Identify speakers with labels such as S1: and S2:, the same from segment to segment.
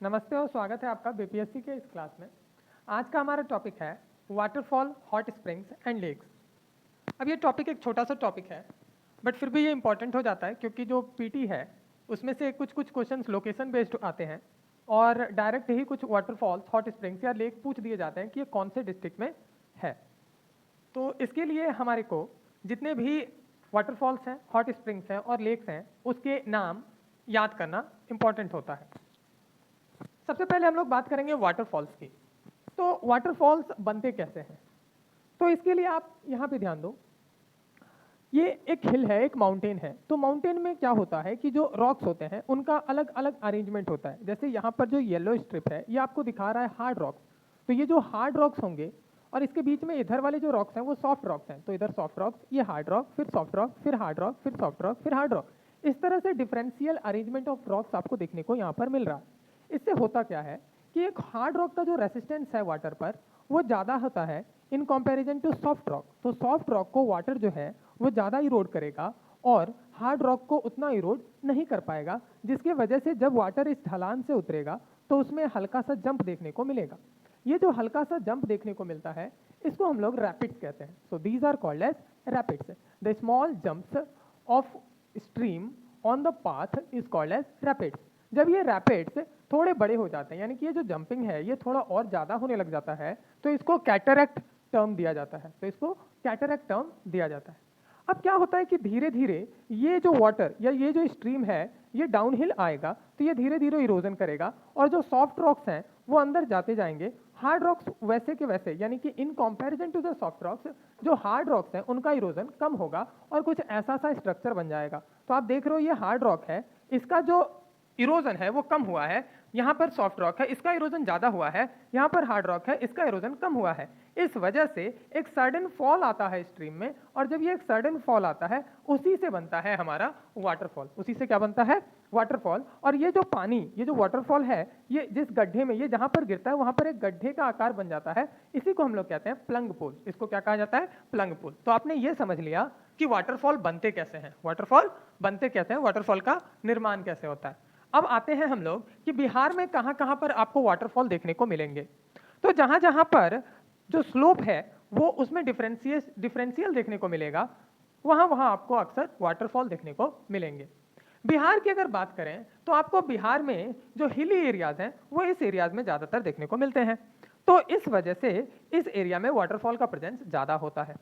S1: नमस्ते और स्वागत है आपका बीपीएससी के इस क्लास में। आज का हमारा टॉपिक है waterfall, hot springs and lakes. अब ये टॉपिक एक छोटा सा टॉपिक है, बट फिर भी ये इंपॉर्टेंट हो जाता है क्योंकि जो पीटी है उसमें से कुछ क्वेश्चंस लोकेशन बेस्ड आते हैं और डायरेक्ट ही कुछ वाटरफॉल्स, हॉट स्प्रिंग्स या लेक पूछ दिए जाते हैं कि ये कौन से डिस्ट्रिक्ट में है। तो इसके लिए हमारे को जितने भी वाटरफॉल्स हैं, हॉट स्प्रिंग्स हैं और लेक्स हैं उसके नाम याद करना इम्पॉर्टेंट होता है। सबसे पहले हम लोग बात करेंगे वाटरफॉल्स की। तो वाटरफॉल्स बनते कैसे हैं? तो इसके लिए आप यहाँ पे ध्यान दो, ये एक हिल है, एक माउंटेन है। तो माउंटेन में क्या होता है कि जो रॉक्स होते हैं उनका अलग अलग अरेंजमेंट होता है। जैसे यहाँ पर जो येलो स्ट्रिप है ये आपको दिखा रहा है हार्ड रॉक्स। तो ये जो हार्ड रॉक्स होंगे और इसके बीच में इधर वाले जो रॉक्स हैं वो सॉफ्ट रॉक्स हैं। तो इधर सॉफ्ट रॉक्स, ये हार्ड रॉक, फिर सॉफ्ट रॉक, फिर हार्ड रॉक, फिर सॉफ्ट रॉक, फिर हार्ड रॉक। इस तरह से डिफरेंशियल अरेंजमेंट ऑफ रॉक्स आपको देखने को यहाँ पर मिल रहा है। इससे होता क्या है कि एक हार्ड रॉक का जो रेसिस्टेंस है वाटर पर वो ज़्यादा होता है in comparison to soft rock. तो सॉफ्ट रॉक को वाटर जो है वो ज़्यादा इरोड करेगा और हार्ड रॉक को उतना इरोड नहीं कर पाएगा, जिसकी वजह से जब वाटर इस ढलान से उतरेगा तो उसमें हल्का सा जंप देखने को मिलेगा। ये जो हल्का सा जंप देखने को मिलता है इसको हम लोग रैपिड्स कहते हैं। So these are called as rapids. The small jumps of stream on the path is called as rapids. जब ये रैपिड्स थोड़े बड़े हो जाते हैं, यानी कि ये जो जंपिंग है ये थोड़ा और ज़्यादा होने लग जाता है, तो इसको कैटरैक्ट टर्म दिया जाता है। तो इसको कैटरैक्ट टर्म दिया जाता है। अब क्या होता है कि धीरे धीरे ये जो वाटर या ये जो स्ट्रीम है ये डाउनहिल आएगा, तो ये धीरे धीरे इरोजन करेगा और जो सॉफ्ट रॉक्स हैं वो अंदर जाते जाएंगे। हार्ड रॉक्स वैसे के वैसे, यानी कि in comparison to the soft rocks, जो हार्ड रॉक्स हैं उनका इरोजन कम होगा और कुछ ऐसा सा स्ट्रक्चर बन जाएगा। तो आप देख रहे हो ये हार्ड रॉक है, इसका जो इरोजन है वो कम हुआ है। यहाँ पर सॉफ्ट रॉक है, इसका इरोजन ज़्यादा हुआ है। यहाँ पर हार्ड रॉक है, इसका इरोजन कम हुआ है। इस वजह से एक सडन फॉल आता है स्ट्रीम में, और जब ये एक सडन फॉल आता है उसी से बनता है हमारा वाटरफॉल। उसी से क्या बनता है? वाटरफॉल। और ये जो पानी, ये जो वाटरफॉल है, ये जिस गड्ढे में, ये जहाँ पर गिरता है वहाँ पर एक गड्ढे का आकार बन जाता है। इसी को हम लोग कहते हैं प्लंग पूल। इसको क्या कहा जाता है? Plunge pool. तो आपने ये समझ लिया कि वाटरफॉल बनते कैसे हैं, वाटरफॉल बनते कैसे हैं, वाटरफॉल का निर्माण कैसे होता है। अब आते हैं हम लोग कि बिहार में कहाँ कहाँ पर आपको वाटरफॉल देखने को मिलेंगे। तो जहाँ जहाँ पर जो स्लोप है वो उसमें डिफरेंशियल देखने को मिलेगा, वहाँ वहाँ आपको अक्सर वाटरफॉल देखने को मिलेंगे। बिहार की अगर बात करें तो आपको बिहार में जो हिली एरियाज हैं वो इस एरियाज में ज़्यादातर देखने को मिलते हैं। तो इस वजह से इस एरिया में वाटरफॉल का प्रेजेंस ज़्यादा होता है।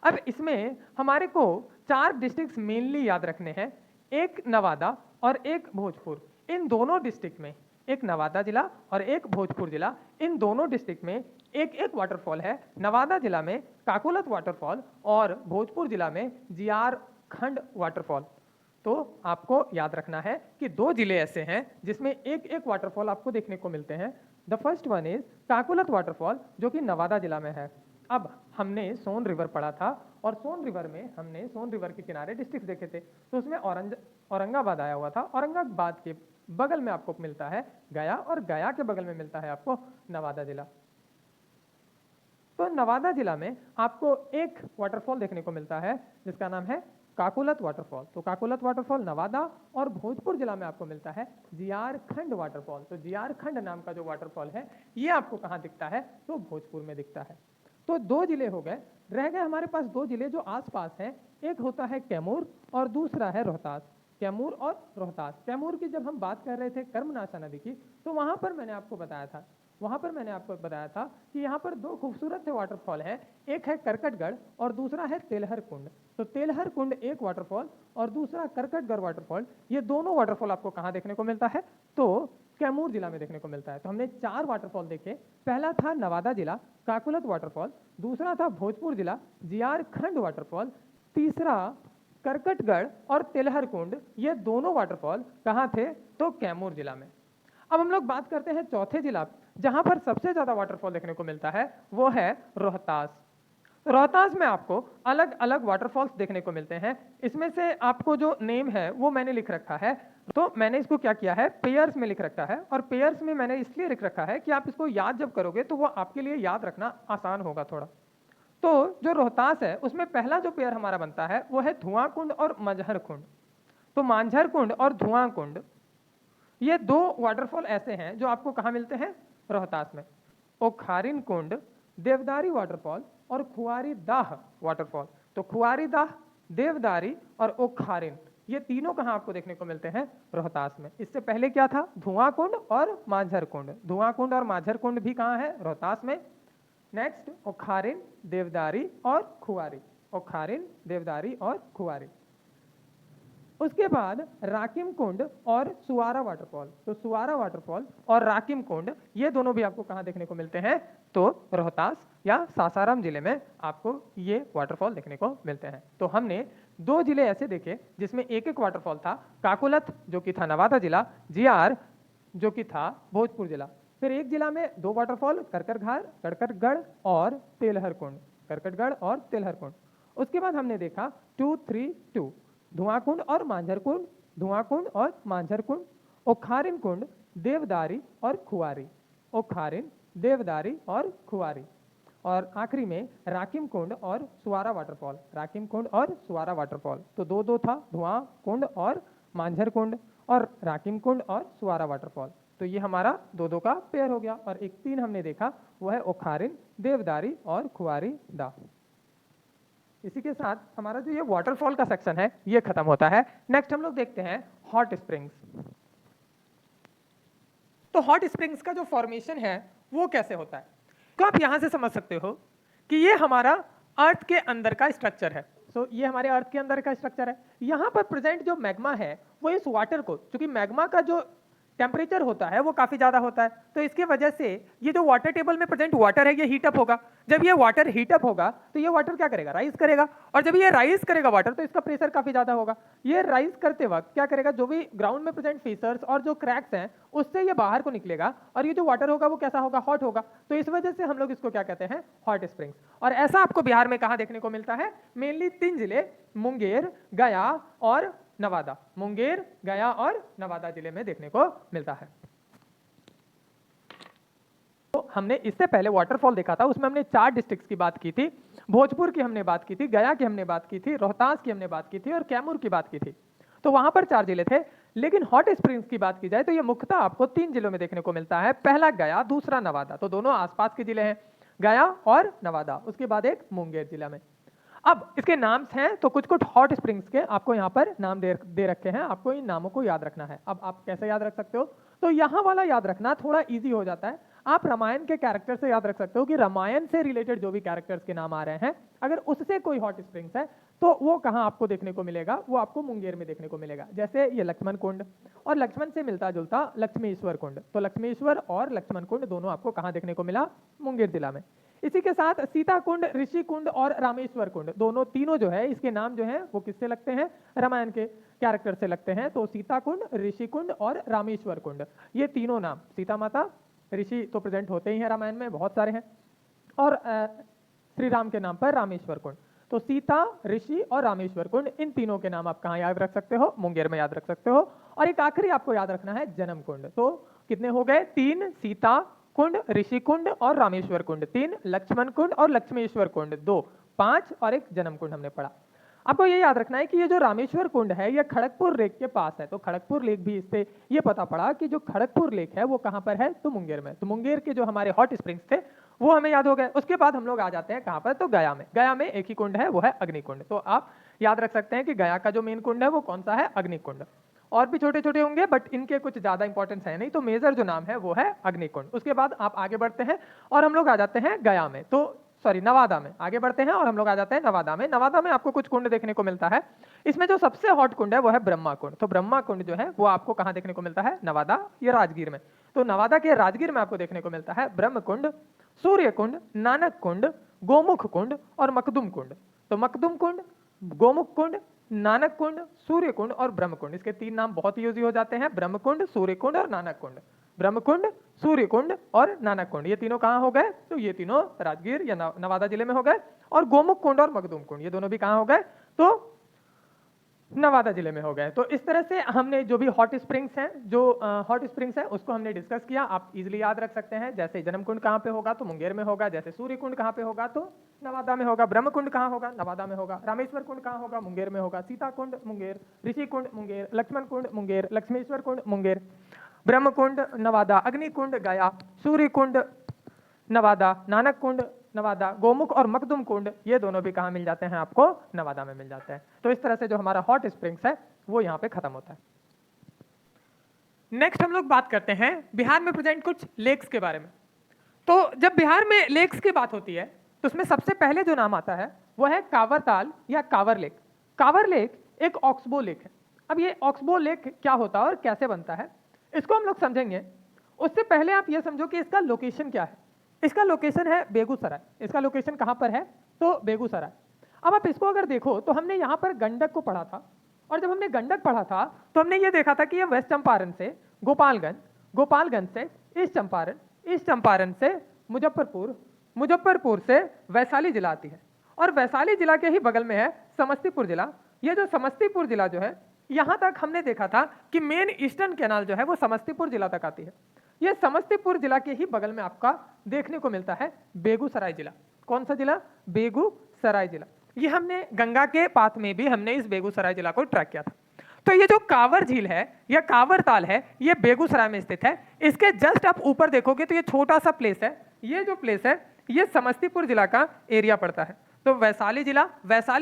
S1: अब इसमें हमारे को 4 डिस्ट्रिक्ट्स मेनली याद रखने हैं, एक नवादा और एक भोजपुर। इन दोनों डिस्ट्रिक्ट में, एक नवादा जिला और एक भोजपुर जिला, इन दोनों डिस्ट्रिक्ट में एक एक वाटरफॉल है। नवादा जिला में काकोलत वाटरफॉल और भोजपुर जिला में जियार खंड वाटरफॉल। तो आपको याद रखना है कि 2 जिले ऐसे हैं जिसमें एक एक वाटरफॉल आपको देखने को मिलते हैं। The first one is Kakolat waterfall जो कि नवादा जिला में है। अब हमने सोन रिवर पढ़ा था और सोन रिवर में हमने सोन रिवर के किनारे डिस्ट्रिक्ट देखे थे, तो उसमें औरंगाबाद आया हुआ था। औरंगाबाद के बगल में आपको मिलता है गया और गया के बगल में मिलता है आपको नवादा जिला। तो नवादा जिला में आपको एक वाटरफॉल देखने को मिलता है जिसका नाम है काकोलत वाटरफॉल। तो काकोलत वाटरफॉल नवादा और भोजपुर जिला में आपको मिलता है जियार खंड वाटरफॉल। तो जियार खंड नाम का जो वाटरफॉल है ये आपको कहाँ दिखता है? तो भोजपुर में दिखता है। तो 2 जिले हो गए, रह गए हमारे पास 2 जिले जो आसपास हैं। एक होता है कैमूर और दूसरा है रोहतास। कैमूर और रोहतास। कैमूर की जब हम बात कर रहे थे कर्मनाशा नदी की, तो वहाँ पर मैंने आपको बताया था कि यहाँ पर 2 खूबसूरत से वाटरफॉल हैं, एक है करकटगढ़ और दूसरा है तेलहर कुंड। तो तेलहर कुंड एक वाटरफॉल और दूसरा करकटगढ़ वाटरफॉल, ये दोनों वाटरफॉल आपको कहाँ देखने को मिलता है? तो कैमूर जिला में देखने को मिलता है। तो हमने 4 वाटरफॉल देखे। पहला था नवादा जिला काकुलत वाटरफॉल, दूसरा था भोजपुर जिला जियार खंड वाटरफॉल, तीसरा करकटगढ़ और तेलहर कुंड, ये दोनों वाटरफॉल कहाँ थे? तो कैमूर जिला में। अब हम लोग बात करते हैं चौथे जिला, जहां पर सबसे ज्यादा वाटरफॉल देखने को मिलता है, वो है रोहतास। रोहतास में आपको अलग अलग वाटरफॉल्स देखने को मिलते हैं। इसमें से आपको जो नेम है वो मैंने लिख रखा है। तो मैंने इसको क्या किया है, पेयर्स में लिख रखा है। और पेयर्स में मैंने इसलिए लिख रखा है कि आप इसको याद जब करोगे तो वो आपके लिए याद रखना आसान होगा थोड़ा। तो जो रोहतास है उसमें पहला जो पेयर हमारा बनता है वो है धुआं कुंड और मंझर कुंड। तो मांझर कुंड और धुआं कुंड, ये दो वाटरफॉल ऐसे हैं जो आपको कहाँ मिलते हैं? रोहतास में। ओखारिन कुंड, देवदारी वाटरफॉल और खुआरी दाह वाटरफॉल। तो खुआरी दाह, देवदारी और ओखारिन, ये तीनों कहाँ आपको देखने को मिलते हैं? रोहतास में। इससे पहले क्या था? धुआं कुंड और माझर कुंड। धुआं कुंड और माझर कुंड भी कहाँ है? रोहतास में। नेक्स्ट ओखारिन, देवदारी और खुआरी। ओखारिन, देवदारी और खुआरी। उसके बाद राकिम कुंड और सुवारा वाटरफॉल। तो सुवारा वाटरफॉल और राकिम कुंड ये दोनों भी आपको कहाँ देखने को मिलते हैं? तो रोहतास या सासाराम जिले में आपको ये वाटरफॉल देखने को मिलते हैं। तो हमने दो जिले ऐसे देखे जिसमें एक एक वाटरफॉल था। काकोलत जो कि था नवादा जिला, जियार जो कि था भोजपुर जिला। फिर एक जिला में दो वाटरफॉल, कड़कटगढ़ और तेलहर कुंड। कड़कटगढ़ और तेलहर कुंड। उसके बाद हमने देखा 232 धुआं कुंड और मांझर कुंड, धुआं कुंड और मांझर कुंड, ओखारिन कुंड, देवदारी और खुआरी। ओखारिन, देवदारी और खुआरी। और आखिरी में राकिम कुंड और सुवारा वाटरफॉल। राकिम कुंड और सुवारा वाटरफॉल। तो दो दो था, धुआं कुंड और मांझर कुंड और राकिम कुंड और सुवारा वाटरफॉल। तो ये हमारा दो दो का पेयर हो गया। और एक तीन हमने देखा, वो है ओखारिन, देवदारी और खुआरी दा। इसी के साथ हमारा जो ये वाटरफॉल का सेक्शन है ये खत्म होता है। नेक्स्ट हम लोग देखते हैं हॉट स्प्रिंग्स। तो हॉट स्प्रिंग्स का जो फॉर्मेशन है वो कैसे होता है? तो आप यहां से समझ सकते हो कि ये हमारा अर्थ के अंदर का स्ट्रक्चर है। सो ये हमारे अर्थ के अंदर का स्ट्रक्चर है। यहां पर प्रेजेंट जो मैग्मा है वो इस वाटर को, क्योंकि मैग्मा का जो टेम्परेचर होता है वो काफी ज्यादा होता है, तो इसकी वजह से ये जो वाटर टेबल में प्रेजेंट वाटर है ये हीट अप होगा। जब ये वाटर हीट अप होगा तो ये वाटर क्या करेगा? राइज करेगा। और जब ये राइज करेगा वाटर तो इसका प्रेशर काफी ज्यादा होगा। ये राइज करते वक्त क्या करेगा? जो भी ग्राउंड में प्रेजेंट फीचर्स और जो क्रैक्स हैं उससे ये बाहर को निकलेगा और ये जो वाटर होगा वो कैसा होगा? हॉट होगा। तो इस वजह से हम लोग इसको क्या कहते हैं? Hot springs. और ऐसा आपको बिहार में कहां देखने को मिलता है? मेनली 3 जिले, मुंगेर, गया और नवादा। मुंगेर, गया और नवादा जिले में देखने को मिलता है। तो हमने इससे पहले वाटरफॉल देखा था, उसमें हमने 4 डिस्ट्रिक्ट्स की बात की थी। भोजपुर की हमने बात की थी, गया की हमने बात की थी, रोहतास की हमने बात की थी और कैमूर की बात की थी। तो वहां पर 4 जिले थे। लेकिन हॉट स्प्रिंग्स की बात की जाए तो ये मुख्यतः आपको 3 जिलों में देखने को मिलता है। पहला गया, दूसरा नवादा। तो दोनों आसपास के जिले हैं, गया और नवादा। उसके बाद एक मुंगेर जिला में। अब इसके नाम्स हैं, तो कुछ कुछ हॉट स्प्रिंग्स के आपको यहाँ पर नाम दे रखे हैं। आपको इन नामों को याद रखना है। अब आप कैसे याद रख सकते हो? तो यहाँ वाला याद रखना थोड़ा इजी हो जाता है। आप रामायण के कैरेक्टर से याद रख सकते हो कि रामायण से रिलेटेड जो भी कैरेक्टर्स के नाम आ रहे हैं, अगर उससे कोई हॉट स्प्रिंग्स है तो वो कहाँ आपको देखने को मिलेगा? वो आपको मुंगेर में देखने को मिलेगा। जैसे ये लक्ष्मण कुंड, और लक्ष्मण से मिलता जुलता लक्ष्मीश्वर कुंड। तो लक्ष्मीश्वर और लक्ष्मण कुंड दोनों आपको कहाँ देखने को मिला? मुंगेर जिला में। इसी के साथ सीता कुंड, ऋषि कुंड और रामेश्वर कुंड, दोनों तीनों जो है इसके नाम जो है वो किससे लगते हैं? रामायण के कैरेक्टर से लगते हैं। तो सीता कुंड, ऋषि कुंड और रामेश्वर कुंड, ये तीनों नाम, सीता माता, ऋषि तो प्रेजेंट होते ही हैं रामायण में, बहुत सारे हैं, और श्री राम के नाम पर रामेश्वर कुंड। तो सीता, ऋषि और रामेश्वर कुंड, इन तीनों के नाम आप कहाँ याद रख सकते हो? मुंगेर में याद रख सकते हो। और एक आखिरी आपको याद रखना है जन्म कुंड। तो कितने हो गए? 3 सीता कुंड, ऋषि कुंड और रामेश्वर कुंड, 3 लक्ष्मण कुंड और लक्ष्मेश्वर कुंड, 2, 5 और एक जन्म कुंड हमने पढ़ा। आपको ये याद रखना है कि ये जो रामेश्वर कुंड है ये खड़गपुर लेक के पास है। तो खड़गपुर लेक भी, इससे ये पता पड़ा कि जो खड़गपुर लेक है वो कहाँ पर है? तो मुंगेर में। तो मुंगेर के जो हमारे हॉट स्प्रिंग्स थे वो हमें याद हो गए। उसके बाद हम लोग आ जाते हैं कहाँ पर? तो गया में। गया में एक ही कुंड है, वो है अग्निकुंड। तो आप याद रख सकते हैं कि गया का जो मेन कुंड है वो कौन सा है? अग्निकुंड। और भी छोटे छोटे होंगे बट इनके कुछ ज्यादा इंपॉर्टेंस है नहीं, तो मेजर जो नाम है वो है अग्निकुंड। उसके बाद आप आगे बढ़ते हैं और हम लोग आ जाते हैं गया में, तो सॉरी नवादा में। आगे बढ़ते हैं और हम लोग आ जाते हैं नवादा में। नवादा में आपको कुछ कुंड देखने को मिलता है। इसमें जो सबसे हॉट कुंड है वो है ब्रह्मा कुंड। तो ब्रह्मा कुंड जो है वो आपको कहाँ देखने को मिलता है? नवादा या राजगीर में। तो नवादा के राजगीर में आपको देखने को मिलता है ब्रह्म कुंड, सूर्य कुंड, नानक कुंड, गोमुख कुंड और मखदुम कुंड। तो मखदुम कुंड, गोमुख कुंड, नानक कुंड, सूर्य कुंड और ब्रह्म कुंड, इसके 3 नाम बहुत यूज हो जाते हैं, ब्रह्म कुंड, सूर्य कुंड और नानक कुंड। ब्रह्म कुंड, सूर्य कुंड और नानक कुंड, ये तीनों कहाँ हो गए? तो ये तीनों राजगीर या नवादा जिले में हो गए। और गोमुख कुंड और मखदुम कुंड, ये दोनों भी कहाँ हो गए? तो नवादा जिले में हो गए। तो इस तरह से हमने जो भी हॉट स्प्रिंग्स हैं, जो हॉट स्प्रिंग्स हैं उसको हमने डिस्कस किया। आप इजीली याद रख सकते हैं। जैसे जन्म कुंड कहाँ पे होगा? तो मुंगेर में होगा। जैसे सूर्य कुंड कहाँ पे होगा? तो नवादा में होगा। ब्रह्म कुंड कहाँ होगा? नवादा में होगा। रामेश्वर कुंड कहाँ होगा? मुंगेर में होगा। सीता कुंड मुंगेर, ऋषि कुंड मुंगेर, लक्ष्मण कुंड मुंगेर, लक्ष्मेश्वर कुंड मुंगेर, ब्रह्मकुंड नवादा, अग्निकुंड गया, सूर्यकुंड नवादा, नानक कुंड नवादा, गोमुख और मखदुम कुंड, ये दोनों भी कहाँ मिल जाते हैं आपको? नवादा में मिल जाते हैं। तो इस तरह से जो हमारा हॉट स्प्रिंग्स है वो यहाँ पे खत्म होता है। नेक्स्ट हम लोग बात करते हैं बिहार में प्रेजेंट कुछ लेक्स के बारे में। तो जब बिहार में लेक्स की बात होती है तो उसमें सबसे पहले जो नाम आता है वो है कांवर ताल या कांवर लेक। कांवर लेक एक ऑक्सबो लेक है। अब ये ऑक्सबो लेक क्या होता है और कैसे बनता है इसको हम लोग समझेंगे। उससे पहले आप ये समझो कि इसका लोकेशन क्या है। इसका लोकेशन है बेगूसराय। इसका लोकेशन कहाँ पर है? तो बेगूसराय। अब आप इसको अगर देखो तो हमने यहाँ पर गंडक को पढ़ा था, और जब हमने गंडक पढ़ा था तो हमने ये देखा था कि ये वेस्ट चंपारण से गोपालगंज, गोपालगंज से ईस्ट चंपारण, ईस्ट चंपारण से मुजफ्फरपुर, मुजफ्फरपुर से वैशाली जिला आती है, और वैशाली जिला के ही बगल में है समस्तीपुर जिला। ये जो समस्तीपुर जिला जो है, यहाँ तक हमने देखा था कि मेन ईस्टर्न कैनाल जो है वो समस्तीपुर जिला तक आती है। ये समस्तीपुर जिला के ही बगल में आपका देखने को मिलता है बेगूसराय जिला। कौन सा जिला? बेगूसराय जिला। ये हमने गंगा के पाथ में भी हमने इस बेगूसराय जिला को ट्रैक किया था। तो ये जो कांवर झील है या कांवर ताल है ये बेगूसराय में स्थित है। इसके जस्ट आप ऊपर देखोगे तो ये छोटा सा प्लेस है। ये जो प्लेस है ये समस्तीपुर जिला का एरिया पड़ता है। तो वैशाली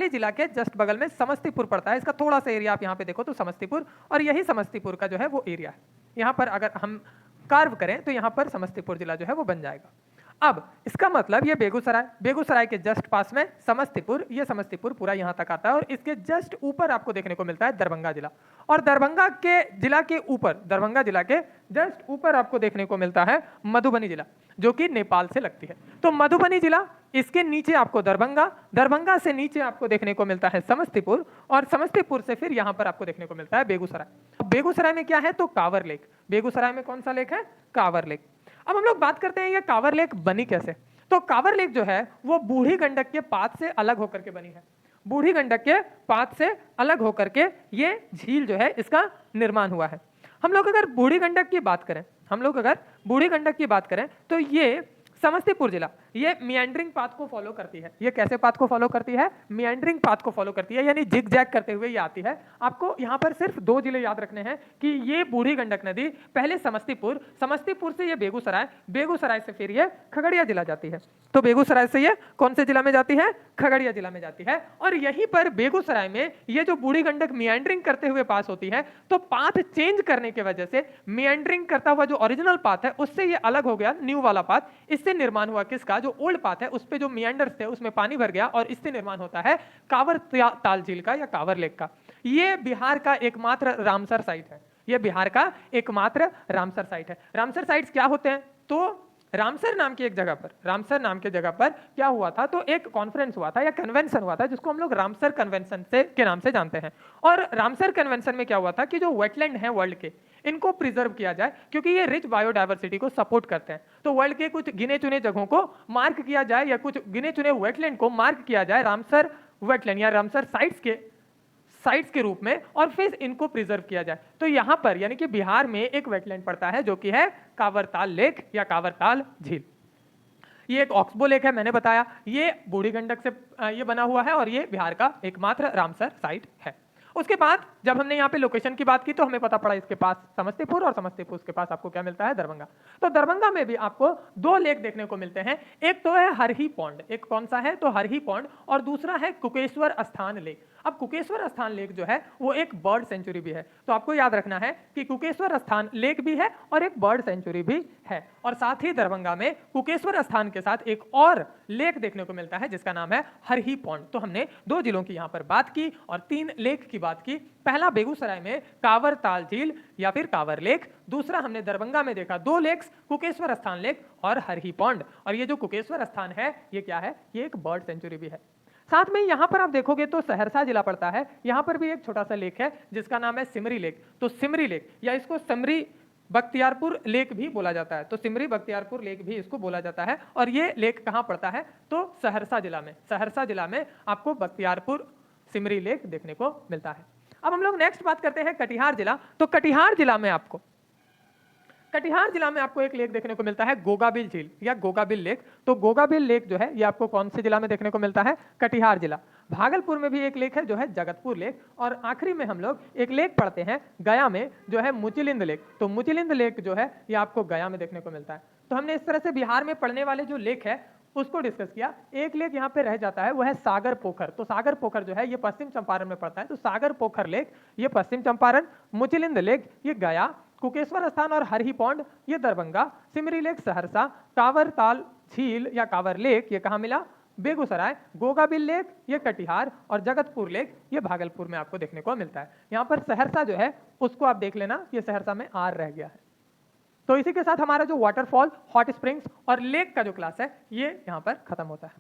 S1: जिला के जस्ट बगल में समस्तीपुर पड़ता है। इसका थोड़ा सा एरिया आप यहाँ पे देखो तो समस्तीपुर, और यही समस्तीपुर का जो है वो एरिया है। यहाँ पर अगर हम कार्व करें तो यहाँ पर समस्तीपुर जिला जो है वो बन जाएगा। अब इसका मतलब ये बेगूसराय के जस्ट पास में समस्तीपुर, ये समस्तीपुर पूरा यहाँ तक आता है, और इसके जस्ट ऊपर आपको देखने को मिलता है दरभंगा जिला, और दरभंगा के जिला के ऊपर, दरभंगा जिला के जस्ट ऊपर आपको देखने को मिलता है मधुबनी जिला, जो कि नेपाल से लगती है। तो मधुबनी जिला, इसके नीचे आपको दरभंगा, दरभंगा से नीचे आपको देखने को मिलता है समस्तीपुर, और समस्तीपुर से फिर यहाँ पर आपको देखने को मिलता है बेगूसराय। बेगूसराय में क्या है? तो कांवर लेक। बेगूसराय में कौन सा लेक है? कांवर लेक। अब हम लोग बात करते हैं ये कांवर लेक बनी कैसे। तो कांवर लेक जो है वो बूढ़ी गंडक के पाथ से अलग होकर के बनी है। बूढ़ी गंडक के पाथ से अलग होकर के ये झील जो है इसका निर्माण हुआ है। हम लोग अगर बूढ़ी गंडक की बात करें तो ये समस्तीपुर जिला ये मियांड्रिंग पाथ को फॉलो करती है। ये कैसे पाथ को फॉलो करती है? मियांड्रिंग पाथ को फॉलो करती है, यानी जिग जैग करते हुए ये आती है। आपको यहाँ पर सिर्फ दो जिले याद रखने हैं कि ये बूढ़ी गंडक नदी पहले समस्तीपुर, समस्तीपुर से ये बेगूसराय, बेगूसराय से फिर ये खगड़िया जिला जाती है। तो बेगूसराय से ये कौन से जिला में जाती है? खगड़िया जिला में जाती है। और यहीं पर बेगूसराय में ये जो बूढ़ी गंडक मियांड्रिंग करते हुए पास होती है, तो पाथ चेंज करने की वजह से मियांड्रिंग करता हुआ जो ओरिजिनल पाथ है उससे ये अलग हो गया, न्यू वाला पाथ। इससे निर्माण हुआ किसका? जो ओल्ड पाथ है उस पे जो मियांडर्स थे उसमें पानी भर गया, और इससे निर्माण होता है कांवर ताल झील का या कांवर लेक का। ये बिहार का एकमात्र रामसर साइट है। ये बिहार का एकमात्र रामसर साइट है। रामसर साइट्स क्या होते हैं? तो रामसर नाम की एक जगह पर, रामसर नाम की जगह पर क्या हुआ था? तो एक कॉन्फ्रेंस हुआ था या कन्वेंशन हुआ था जिसको हम लोग रामसर कन्वेंशन से के नाम से जानते हैं। और रामसर कन्वेंशन में क्या हुआ था कि जो वेटलैंड हैं वर्ल्ड के, इनको प्रिजर्व किया जाए क्योंकि ये रिच बायोडायवर्सिटी को सपोर्ट करते हैं। तो वर्ल्ड के कुछ गिने चुने जगहों को मार्क किया जाए या कुछ गिने चुने वेटलैंड को मार्क किया जाए रामसर वेटलैंड या रामसर साइट्स के रूप में, और फिर इनको प्रिजर्व किया जाए। तो यहाँ पर यानी कि बिहार में एक वेटलैंड पड़ता है जो कि है कांवरताल लेक या कांवरताल झील। ये एक ऑक्सबो लेक है, मैंने बताया, ये बूढ़ी गंडक से ये बना हुआ है, और ये बिहार का एकमात्र रामसर साइट है। उसके बाद जब हमने यहाँ पे लोकेशन की बात की तो हमें पता पड़ा इसके पास समस्तीपुर, और समस्तीपुर के पास आपको क्या मिलता है? दरभंगा। तो दरभंगा में भी आपको दो लेक देखने को मिलते हैं। एक तो है हरही पौंड, एक कौन सा है? तो हरही पौंड, और दूसरा है कुकेश्वर स्थान लेक। अब कुकेश्वर स्थान लेक जो है वो एक बर्ड सेंचुरी भी है। तो आपको याद रखना है कि कुकेश्वर स्थान लेक भी है और एक बर्ड सेंचुरी भी है। और साथ ही दरभंगा में कुकेश्वर स्थान के साथ एक और लेक देखने को मिलता है जिसका नाम है हरही पौंड। तो हमने दो जिलों की यहाँ पर बात की और तीन लेक की बात की। पहला बेगूसराय में कांवर ताल झील या फिर कांवर लेक, दूसरा हमने दरभंगा में देखा दो लेक्स, कुकेश्वर स्थान लेक और हरही पौंड। और ये जो कुकेश्वर स्थान है ये क्या है? ये एक बर्ड सेंचुरी भी है। साथ में यहाँ पर आप देखोगे तो सहरसा जिला पड़ता है। यहाँ पर भी एक छोटा सा लेक है जिसका नाम है सिमरी लेक। तो सिमरी लेक या इसको सिमरी बख्तियारपुर लेक भी बोला जाता है। तो सिमरी बख्तियारपुर लेक भी इसको बोला जाता है। और ये लेक कहाँ पड़ता है? तो सहरसा जिला में। सहरसा जिला में आपको बख्तियारपुर सिमरी लेक देखने को मिलता है। अब हम लोग नेक्स्ट बात करते हैं कटिहार जिला। तो कटिहार जिला में आपको कटिहार जिला में आपको एक लेक देखने को मिलता है गोगाबिल झील या गोगाबिल लेक। तो गोगाबिल लेक जो है ये आपको कौन से जिला में देखने को मिलता है? कटिहार जिला। भागलपुर में भी एक लेक है जो है जगतपुर लेक, और आखिरी में हम लोग एक लेक पढ़ते हैं गया में जो है मुचिलिंद लेक। तो मुचिलिंद लेक जो है ये आपको गया में देखने को मिलता है। तो हमने इस तरह से बिहार में पढ़ने वाले जो लेक है उसको डिस्कस किया। एक लेक यहाँ पे रह जाता है वो है सागर पोखर। तो सागर पोखर जो है ये पश्चिम चंपारण में पड़ता है। तो सागर पोखर लेक ये पश्चिम चंपारण, मुचिलिंद लेक ये गया, कुकेश्वर स्थान और हरही पौंड ये दरभंगा, सिमरी लेक सहरसा, कांवर ताल झील या कांवर लेक ये कहाँ मिला? बेगूसराय, गोगाबिल लेक ये कटिहार, और जगतपुर लेक ये भागलपुर में आपको देखने को मिलता है। यहाँ पर सहरसा जो है उसको आप देख लेना, ये सहरसा में आर रह गया है। तो इसी के साथ हमारा जो वाटरफॉल, हॉट स्प्रिंग्स और लेक का जो क्लास है ये यहाँ पर खत्म होता है।